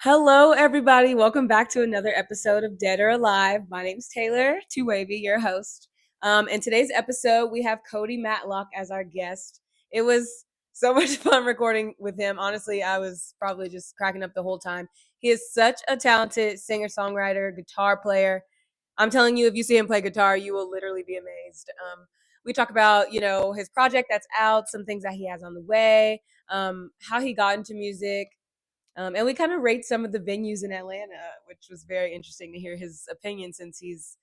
Hello, everybody. Welcome back to another episode of Dead or Alive. My name's Taylor, Too Wavy, your host. In today's episode, we have Cody Matlock as our guest. It was so much fun recording with him. Honestly, I was probably just cracking up the whole time. He is such a talented singer-songwriter, guitar player. I'm telling you, if you see him play guitar, you will literally be amazed. We talk about, his project that's out, some things that he has on the way, how he got into music, and we kind of rate some of the venues in Atlanta, which was very interesting to hear his opinion since he's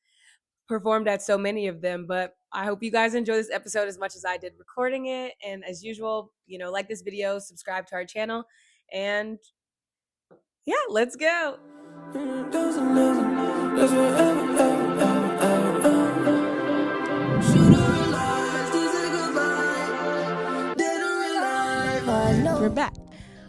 performed at so many of them. But I hope you guys enjoy this episode as much as I did recording it. And as usual, like this video, subscribe to our channel, and yeah, let's go. We're back.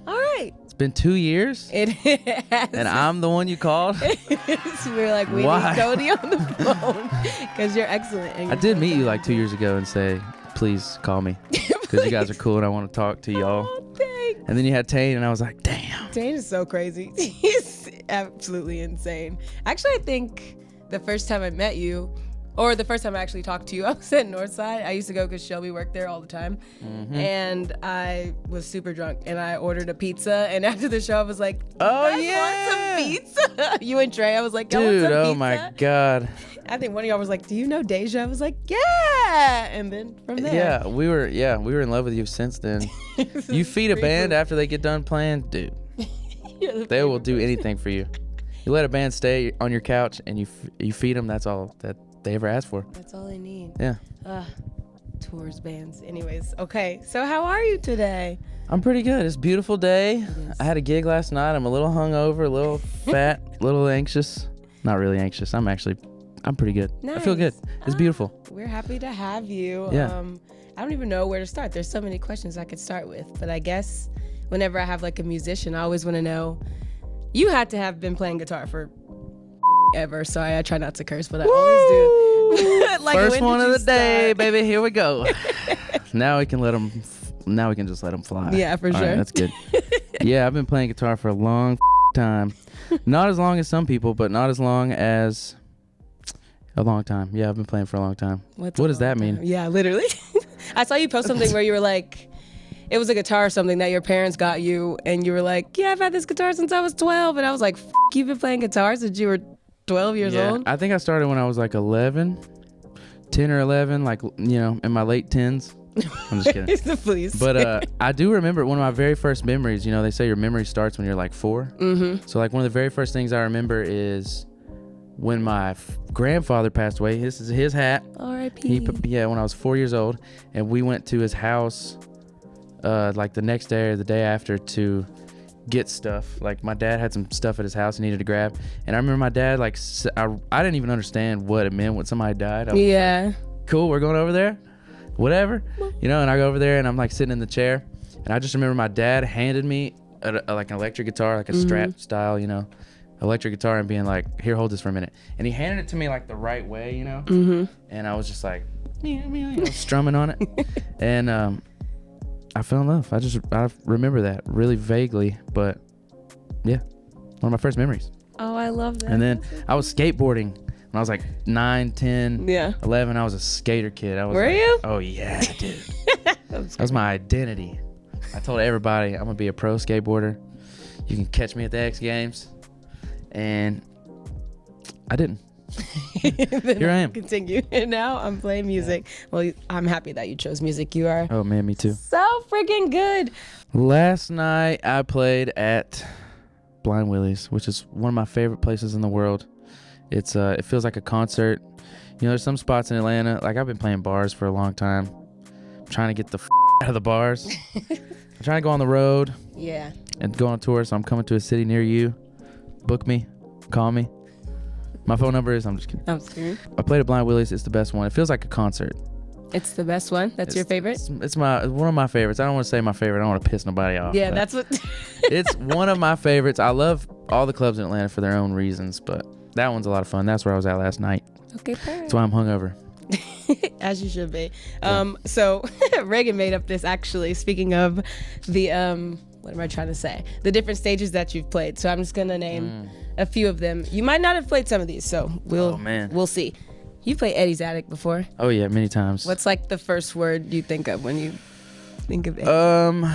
All right. It's been 2 years, It has. and I'm the one you called. We're like, we Why? need Cody on the phone because you're excellent. And I did meet you like 2 years ago and say, please call me because you guys are cool and I want to talk to y'all. Oh, thanks. And then you had Tane, and I was like, damn. Dane is so crazy. He's absolutely insane. Actually, I think the first time I met you, or the first time I actually talked to you, I was at Northside. I used to go because Shelby worked there all the time. Mm-hmm. And I was super drunk, and I ordered a pizza. And after the show, I was like, Oh, "You guys yeah. want some pizza?" You and Trey, I was like, "Y'all want Dude, some pizza?" oh my God. I think one of y'all was like, "Do you know Deja?" I was like, "Yeah." And then from there. Yeah, we were in love with you since then. You feed a band after they get done playing, dude, they will do anything for you. You let a band stay on your couch and you feed them, that's all that they ever ask for. That's all they need. Yeah. Tours, bands. Anyways, okay. So how are you today? I'm pretty good. It's a beautiful day. is. I had a gig last night. I'm a little hungover, a little fat, a little anxious. Not really anxious. I'm pretty good. I feel good. Nice. It's beautiful. We're happy to have you. Yeah. I don't even know where to start. There's so many questions I could start with, but I guess whenever I have like a musician, I always want to know, you had to have been playing guitar for ever. Sorry, I try not to curse, but I always do. Like, First when one did of you the day, start? baby. Here we go. Now we can just let them fly. Yeah, for All sure. right, that's good. Yeah, I've been playing guitar for a long time. Not as long as some people, but not as long as a long time. Yeah, I've been playing for a long time. What does that mean? Yeah, literally. I saw you post something where you were like, it was a guitar or something that your parents got you, and you were like, "Yeah, I've had this guitar since I was 12." And I was like, "You've been playing guitar since you were 12 years Yeah, old?" I think I started when I was like 11, 10 or 11, like, in my late 10s. I'm just kidding. Please. But I do remember one of my very first memories. They say your memory starts when you're like 4. Mm-hmm. So like one of the very first things I remember is when my grandfather passed away. This is his hat. R.I.P. When I was 4 years old, and we went to his house like the next day or the day after to get stuff. Like my dad had some stuff at his house he needed to grab, and I remember my dad I didn't even understand what it meant when somebody died. I was Yeah. like, cool, we're going over there, whatever, and I go over there and I'm like sitting in the chair, and I just remember my dad handed me like an electric guitar, like a Strat style, electric guitar, and being like, "Here, hold this for a minute," and he handed it to me like the right way, and I was just like strumming on it, and I fell in love. I remember that really vaguely, but yeah, one of my first memories. Oh, I love that. And then I was skateboarding when I was like 9, 10, Yeah. 11. I was a skater kid. Were you? Oh yeah, dude. That was my identity. I told everybody I'm gonna be a pro skateboarder. You can catch me at the X Games, and I didn't. Here I am. Continue. And now I'm playing music. Well, I'm happy that you chose music. You are Oh man, me too. so freaking good. Last night I played at Blind Willie's, which is one of my favorite places in the world. It feels like a concert. There's some spots in Atlanta, like I've been playing bars for a long time. I'm trying to get the out of the bars. I'm trying to go on the road Yeah. and go on tour, so I'm coming to a city near you. Book me, call me. My phone number is, I'm just kidding. I'm scared. I played at Blind Willie's. It's the best one. It feels like a concert. It's the best one. That's your favorite? It's one of my favorites. I don't want to say my favorite. I don't want to piss nobody off. Yeah, but that's what. it's one of my favorites. I love all the clubs in Atlanta for their own reasons, but that one's a lot of fun. That's where I was at last night. Okay, perfect. That's why I'm hungover. As you should be. So Reagan made up this, actually, speaking of the what am I trying to say? The different stages that you've played. So I'm just gonna name a few of them. You might not have played some of these, so we'll see. You played Eddie's Attic before. Oh yeah, many times. What's like the first word you think of when you think of Eddie?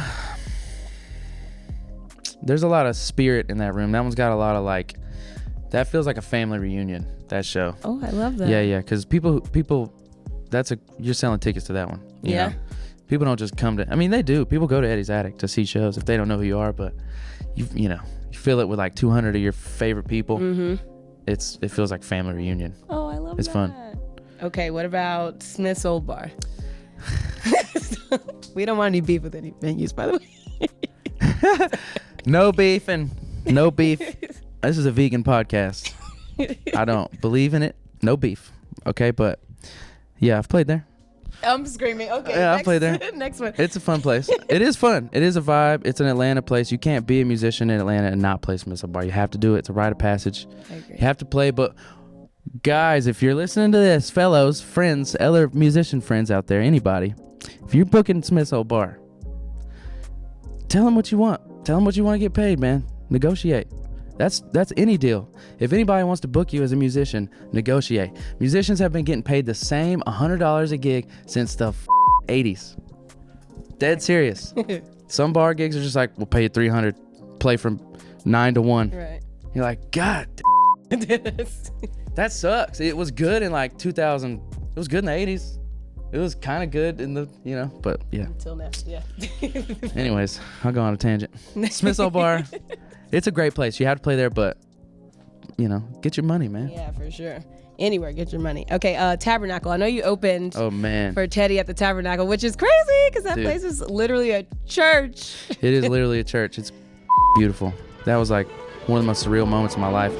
There's a lot of spirit in that room. That one's got a lot of like, that feels like a family reunion, that show. Oh, I love that. Yeah, because people, you're selling tickets to that one. You know? People don't just come to, I mean, they do. People go to Eddie's Attic to see shows if they don't know who you are, but you fill it with like 200 of your favorite people. Mm-hmm. It feels like family reunion. Oh, I love that. It's fun. Okay, what about Smith's Old Bar? We don't want any beef with any venues, by the way. No beef. This is a vegan podcast. I don't believe in it. No beef. Okay, but yeah, I've played there. I'm screaming. Okay. Yeah, I played there. Next one. It's a fun place. It is fun. It is a vibe. It's an Atlanta place. You can't be a musician in Atlanta and not play Smith's Old Bar. You have to do it. It's a rite of passage. I agree. You have to play. But guys, if you're listening to this, fellows, friends, other musician friends out there, anybody, if you're booking Smith's Old Bar, tell them what you want. Tell them what you want to get paid, man. Negotiate. That's any deal. If anybody wants to book you as a musician, negotiate. Musicians have been getting paid the same $100 a gig since the 80s. Dead serious. Some bar gigs are just like, we'll pay you $300, play from 9 to 1. Right. You're like, God, that sucks. It was good in like 2000. It was good in the 80s. It was kind of good in the, but yeah. Until now, yeah. Anyways, I'll go on a tangent. Smith's Old Bar. It's a great place. You have to play there, but, get your money, man. Yeah, for sure. Anywhere, get your money. Okay, Tabernacle. I know you opened for Teddy at the Tabernacle, which is crazy because that place is literally a church. It is literally a church. It's beautiful. That was like one of the most surreal moments of my life.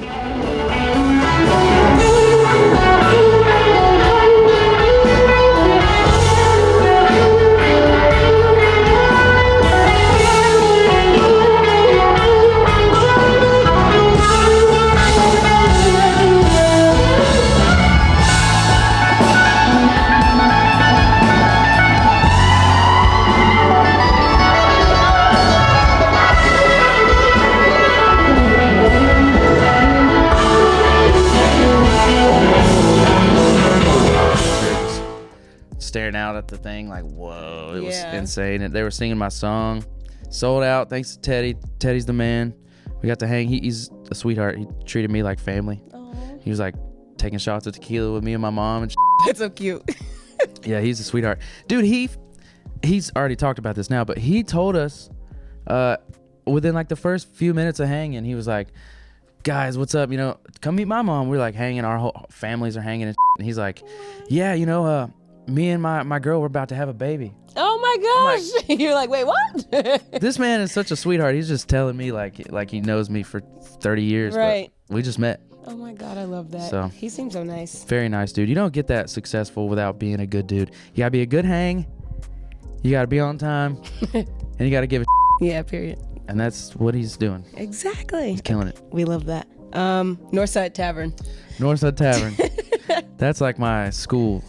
Staring out at the thing like, whoa, it was insane. And they were singing my song. Sold out, thanks to Teddy. Teddy's the man. We got to hang. He's a sweetheart. He treated me like family. Aww. He was like taking shots of tequila with me and my mom and That's so cute. Yeah, he's a sweetheart. Dude, he's already talked about this now, but he told us within like the first few minutes of hanging, he was like, guys, what's up? Come meet my mom. We're like hanging. Our whole families are hanging and he's like, yeah, me and my girl, we're about to have a baby. Oh my gosh. Like, you're like, wait, what? This man is such a sweetheart. He's just telling me like he knows me for 30 years. Right. But we just met. Oh my God, I love that. So, he seems so nice. Very nice dude. You don't get that successful without being a good dude. You gotta be a good hang. You gotta be on time. And you gotta give it. Yeah, period. And that's what he's doing. Exactly. He's killing it. We love that. Northside Tavern. Northside Tavern. That's like my school.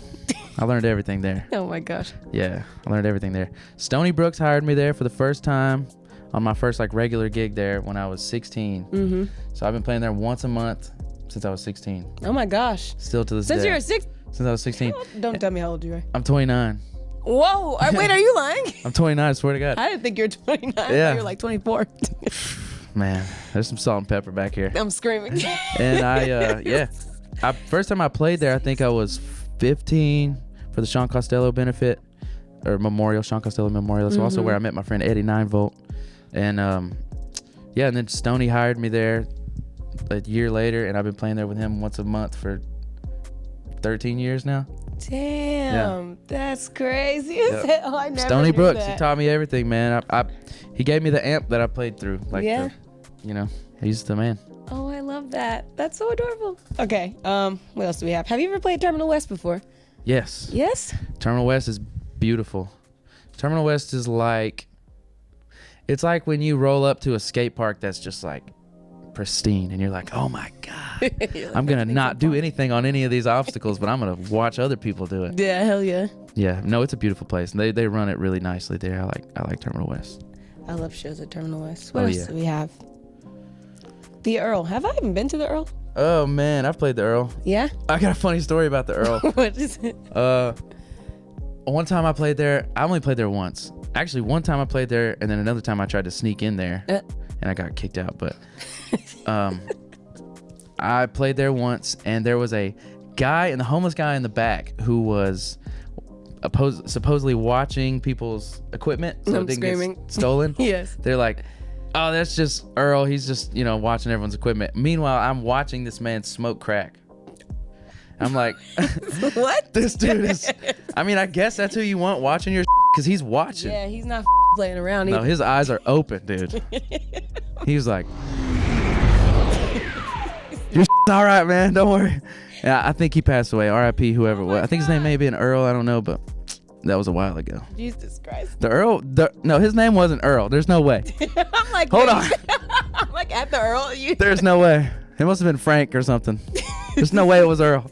I learned everything there. Oh my gosh. Yeah, I learned everything there. Stony Brooks hired me there for the first time on my first like regular gig there when I was 16. Mm-hmm. So I've been playing there once a month since I was 16. Oh my gosh. Still to this day. Since you were 6? Since I was 16. Don't tell me how old you are. I'm 29. Whoa. Wait, are you lying? I'm 29, I swear to God. I didn't think you were 29. Yeah. I thought you were like 24. Man, there's some salt and pepper back here. I'm screaming. And first time I played there, I think I was 15 for the Sean Costello benefit or memorial, Sean Costello Memorial. That's also where I met my friend Eddie 9-Volt. And and then Stoney hired me there a year later, and I've been playing there with him once a month for 13 years now. Damn, that's crazy. Yep. Oh, I never Stony knew Brooks, that. he taught me everything, man. He gave me the amp that I played through. He's the man. Oh, I love that. That's so adorable. Okay, what else do we have? Have you ever played Terminal West before? Yes. Yes? Terminal West is beautiful. Terminal West is like, it's like when you roll up to a skate park that's just like pristine and you're like, oh my God, like, I'm going to not do anything on any of these obstacles, but I'm going to watch other people do it. Yeah, hell yeah. Yeah, no, it's a beautiful place. They run it really nicely there. I like Terminal West. I love shows at Terminal West. What Oh, else yeah. do we have? The Earl. Have I even been to the Earl? Oh man, I've played the Earl. Yeah? I got a funny story about the Earl. What is it? One time I played there. I only played there once. Actually, one time I played there, and then another time I tried to sneak in there, and I got kicked out. But I played there once, and there was a guy, and the homeless guy in the back, who was supposedly watching people's equipment so I'm it didn't screaming. get stolen. Yes. They're like, oh, that's just Earl. He's just, watching everyone's equipment. Meanwhile, I'm watching this man smoke crack. I'm like, What? This dude is, I guess that's who you want watching your because he's watching. Yeah, he's not playing around No, either. his eyes are open, dude. He was like, your all right, man. Don't worry. Yeah, I think he passed away. R.I.P. whoever it was. I think his name may be an Earl. I don't know, but that was a while ago. Jesus Christ. The Earl, no, his name wasn't Earl. There's no way. I'm like, Hold on. I'm like, at the Earl? There's no way. It must have been Frank or something. There's no way it was Earl.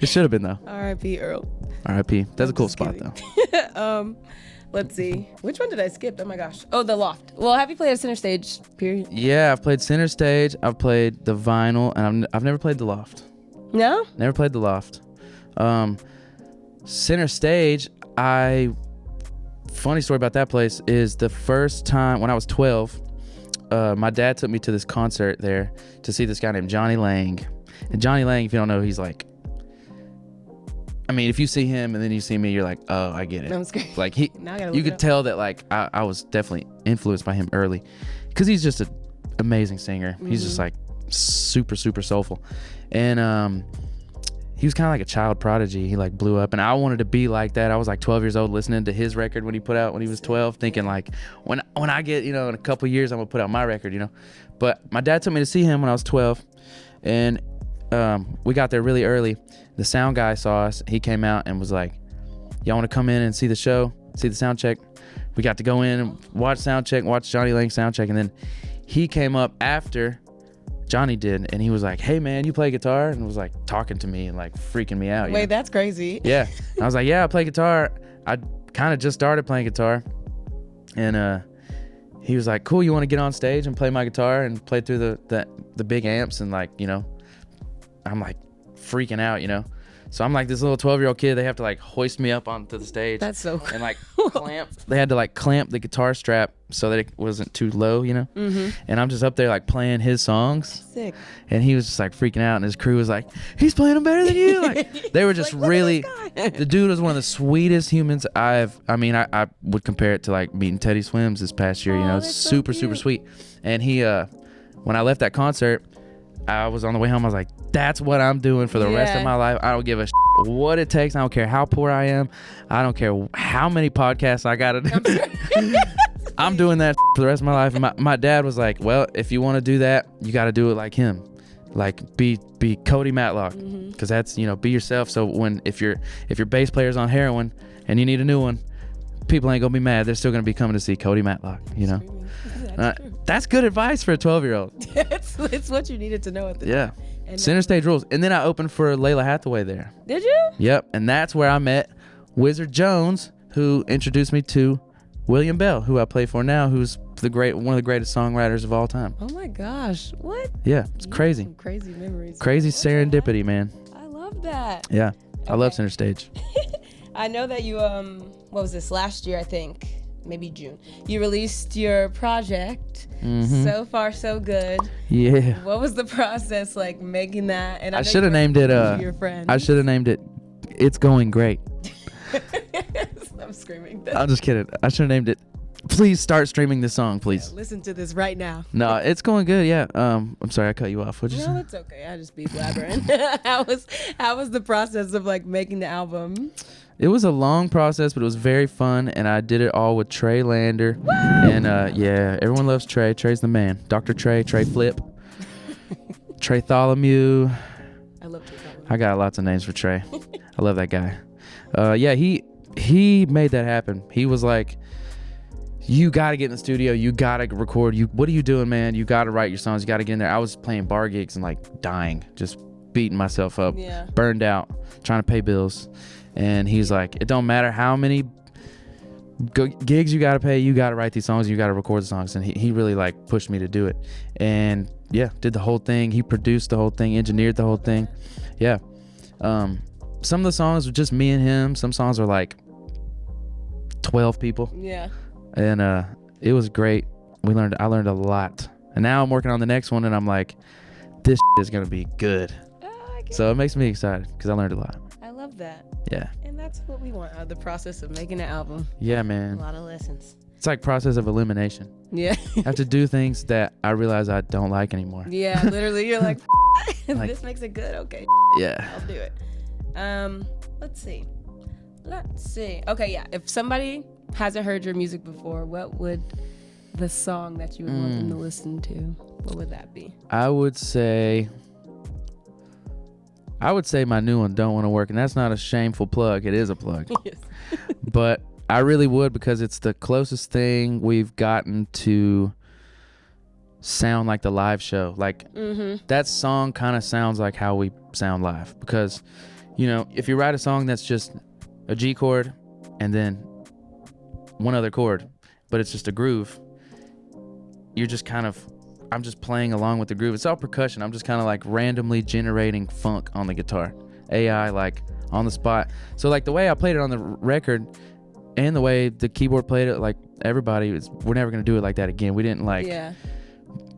It should have been, though. R.I.P. Earl. R.I.P. That's a cool Just spot, kidding. though. Let's see. Which one did I skip? Oh my gosh. Oh, the Loft. Well, have you played at Center Stage, period? Yeah, I've played Center Stage. I've played the Vinyl, and I've never played the Loft. No? Never played the Loft. Center Stage, funny story about that place is the first time when I was 12, my dad took me to this concert there to see this guy named Johnny Lang. And Johnny Lang, if you don't know, he's like, if you see him and then you see me, you're like, oh, I get it. I'm scared. Like Now I gotta you look it could up. tell that like I was definitely influenced by him early, because he's just an amazing singer. He's just like super, super soulful, and he was kind of like a child prodigy. He like blew up, and I wanted to be like that. I was like 12 years old listening to his record when he put out when he was 12, thinking like when I get in a couple years I'm gonna put out my record, But my dad took me to see him when I was 12, and we got there really early. The sound guy saw us. He came out and was like, y'all want to come in and see the show, see the sound check? We got to go in and watch sound check, watch Johnny Lang sound check, and then he came up after Johnny did, and he was like, hey man, you play guitar? And was like talking to me and like freaking me out. Wait, that's crazy. Yeah. I was like, yeah, I play guitar. I kind of just started playing guitar, and he was like, cool, you want to get on stage and play my guitar and play through the big amps? And like, I'm like freaking out, So I'm like this little 12-year-old kid. They have to like hoist me up onto the stage. That's so cool. And like clamp. They had to like clamp the guitar strap so that it wasn't too low, Mm-hmm. And I'm just up there like playing his songs. Sick. And he was just like freaking out, and his crew was like, he's playing them better than you. Like they were just Like, look at really, this guy. the dude was one of the sweetest humans I would compare it to like meeting Teddy Swims this past year, Oh, that's so super, super cute. sweet. And he, when I left that concert, I was on the way home. I was like, that's what I'm doing for the rest of Yeah. my life. I don't give a what it takes. I don't care how poor I am. I don't care how many podcasts I got to do. I'm doing that for the rest of my life. And my dad was like, well, if you want to do that, you got to do it like him. Like be Cody Matlock, because that's, be yourself. So if your bass player's on heroin and you need a new one, people ain't gonna be mad. They're still gonna be coming to see Cody Matlock. That's good advice for a 12-year-old. It's what you needed to know at the time. Yeah. And Center Stage rules. And then I opened for Layla Hathaway there. Did you? Yep. And that's where I met Wizard Jones, who introduced me to William Bell, who I play for now, who's one of the greatest songwriters of all time. Oh my gosh. What? Yeah, it's You crazy. have some crazy memories. Crazy What the serendipity, man. heck? I love that. Yeah. I love Okay. Center Stage. I know that you what was this, last year, I think, maybe June, you released your project. So far so good. Yeah. What was the process like making that? And I know should have you named it were your friend. I should have named it It's Going Great. I'm screaming. I'm just kidding. I should have named it Please Start Streaming This Song, please. Listen to this right now. No, it's going good. Yeah. I'm sorry I cut you off. What'd you No, say? it's okay. I just be blabbering. how was the process of like making the album? It was a long process, but it was very fun, and I did it all with Trey Lander. Woo! And yeah, everyone loves Trey. Trey's the man. Dr. Trey Flip, Trey Tholomew. I love to talk I got lots of names for Trey. I love that guy. Yeah, he made that happen. He was like, you got to get in the studio. You got to record. What are you doing, man? You got to write your songs. You got to get in there. I was playing bar gigs and like dying, just beating myself up, Yeah. burned out, trying to pay bills. And he's like, it don't matter how many gigs you gotta pay, you gotta write these songs, you gotta record the songs, and he really like pushed me to do it. And yeah, did the whole thing. He produced the whole thing, engineered the whole thing. Yeah. Some of the songs were just me and him. Some songs are like 12 people. Yeah. And it was great. I learned a lot. And now I'm working on the next one, and I'm like, this is gonna be good. So it makes me excited because I learned a lot. I love that. Yeah. And that's what we want out of the process of making an album. Yeah, A man. lot of lessons. It's like process of elimination. Yeah. I have to do things that I realize I don't like anymore. Yeah, literally, you're like, this makes it good. Okay. Yeah. I'll do it. Let's see. Okay, yeah. If somebody hasn't heard your music before, what would the song that you would want them to listen to, what would that be? I would say my new one, Don't Want to Work, and that's not a shameful plug. It is a plug. Yes. But I really would, because it's the closest thing we've gotten to sound like the live show. Like that song kind of sounds like how we sound live, because if you write a song that's just a G chord and then one other chord, but it's just a groove, you're just I'm just playing along with the groove. It's all percussion. I'm just kind of like randomly generating funk on the guitar, AI, like on the spot. So like the way I played it on the record and the way the keyboard played it, like everybody, we're never going to do it like that again. We didn't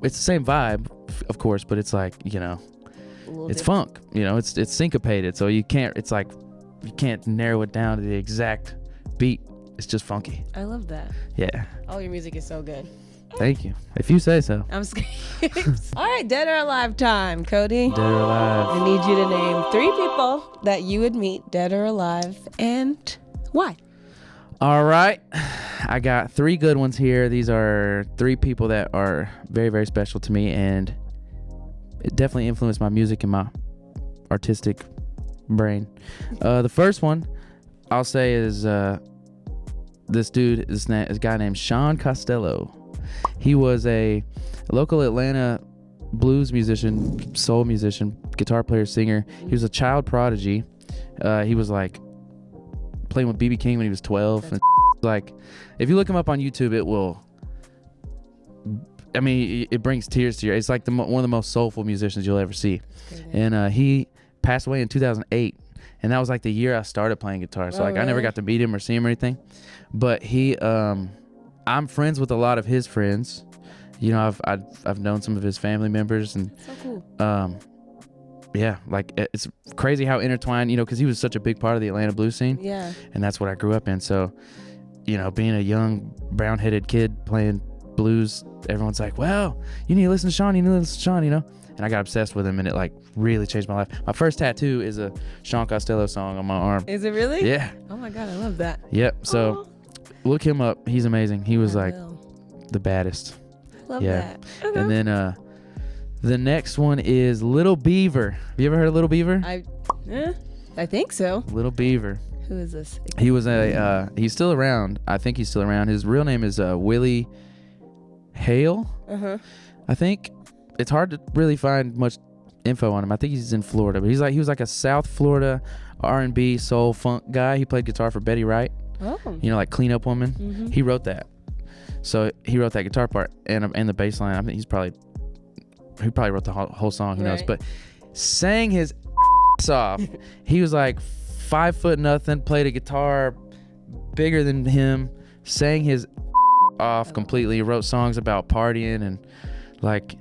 it's the same vibe, of course, but it's like, it's funk, it's syncopated. So you can't narrow it down to the exact beat. It's just funky. I love that. Yeah. All your music is so good. Thank you. If you say so. I'm scared. All right, dead or alive time, Cody. Dead or alive. I need you to name 3 people that you would meet, dead or alive, and why. All right. I got 3 good ones here. These are 3 people that are very, very special to me, and it definitely influenced my music and my artistic brain. The first one I'll say is this guy named Sean Costello. He was a local Atlanta blues musician, soul musician, guitar player, singer. He was a child prodigy. He was like playing with B.B. King when he was 12. And like, if you look him up on YouTube, it brings tears to your. It's like one of the most soulful musicians you'll ever see. And he passed away in 2008. And that was like the year I started playing guitar. So I never got to meet him or see him or anything. But I'm friends with a lot of his friends. I've known some of his family members, and so cool. Yeah, like it's crazy how intertwined, because he was such a big part of the Atlanta blues scene. Yeah. And that's what I grew up in. So, being a young brown-headed kid playing blues, everyone's like, well, you need to listen to Sean, And I got obsessed with him, and it like really changed my life. My first tattoo is a Sean Costello song on my arm. Is it really? Yeah. Oh my God, I love that. Yep. So look him up. He's amazing. He was the baddest. Love that. Okay. And then the next one is Little Beaver. Have you ever heard of Little Beaver? I think so. Little Beaver. Who is this? He was he's still around. I think he's still around. His real name is Willie Hale. I think. It's hard to really find much info on him. I think he's in Florida, but he was like a South Florida R&B soul funk guy. He played guitar for Betty Wright. Oh. Like Clean Up Woman. Mm-hmm. He wrote that. So he wrote that guitar part and the bass line. I think he probably wrote the whole song. Who knows? But sang his ass off. He was like 5'0", played a guitar bigger than him, sang his off completely. He wrote songs about partying and like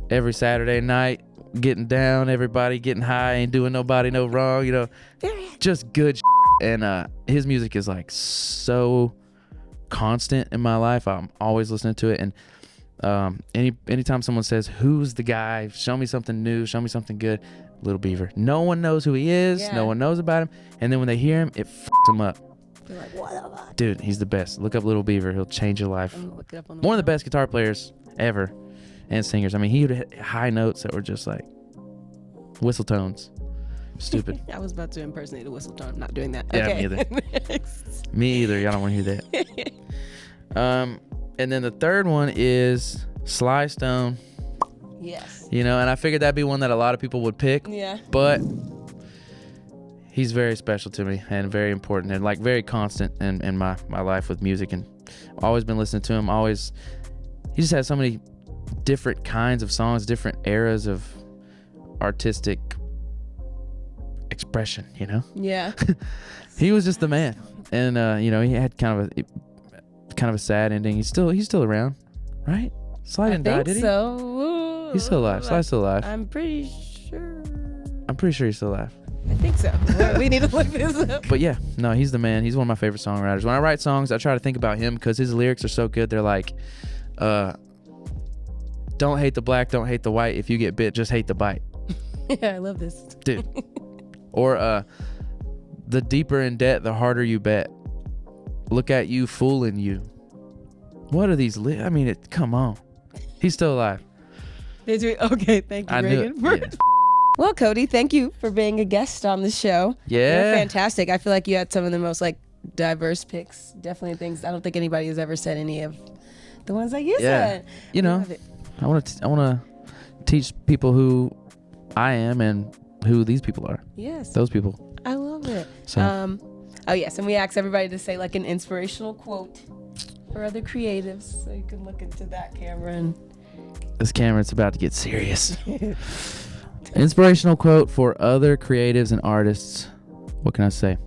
every Saturday night getting down, everybody getting high, ain't doing nobody no wrong, just good and his music is like so constant in my life. I'm always listening to it, and anytime someone says, who's the guy, show me something new, show me something good, Little Beaver. No one knows who he is. No one knows about him, and then when they hear him, it fucks them up. You're like, what the fuck? Dude, he's the best. Look up Little Beaver. He'll change your life. Look it up on one of the best guitar players ever. And singers. I mean, he would hit high notes that were just like whistle tones. Stupid. I was about to impersonate a whistle tone. I'm not doing that. Yeah, okay. me either. Me either. Y'all don't want to hear that. And then the third one is Sly Stone. Yes. And I figured that'd be one that a lot of people would pick. Yeah. But he's very special to me and very important and like very constant in my life with music, and always been listening to him. He just has so many different kinds of songs, different eras of artistic expression, you know? Yeah. He was just the man. And you know, he had kind of a sad ending. He's still around, right? Sly didn't die, did he? So. He's still alive. Sly's still alive. I'm pretty sure he's still alive. I think so. We need to look this up. But yeah, no, he's the man. He's one of my favorite songwriters. When I write songs, I try to think about him because his lyrics are so good. They're like, don't hate the black, don't hate the white. If you get bit, just hate the bite. Yeah, I love this. Dude. Or the deeper in debt, the harder you bet. Look at you fooling you. What are these? I mean, come on. He's still alive. Okay, thank you, Reagan. Yeah. Well, Cody, thank you for being a guest on the show. Yeah. You're fantastic. I feel like you had some of the most like diverse picks. Definitely things I don't think anybody has ever said any of the ones that you said. You know, I want to teach people who I am and who these people are. Yes. Those people. I love it. So. Oh yes, and we asked everybody to say like an inspirational quote for other creatives, so you can look into that camera and. This camera's about to get serious. Inspirational quote for other creatives and artists. What can I say?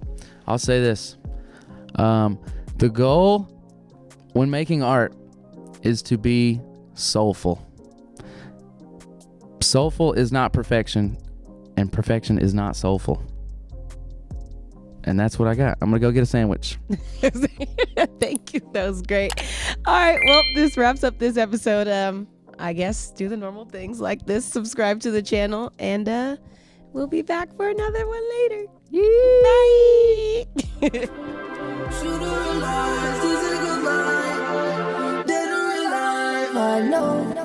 I'll say this. The goal when making art is to be soulful. Soulful is not perfection, and perfection is not soulful. And that's what I got. I'm going to go get a sandwich. Thank you. That was great. All right. Well, this wraps up this episode. I guess do the normal things like this. Subscribe to the channel, and we'll be back for another one later. Bye. I know.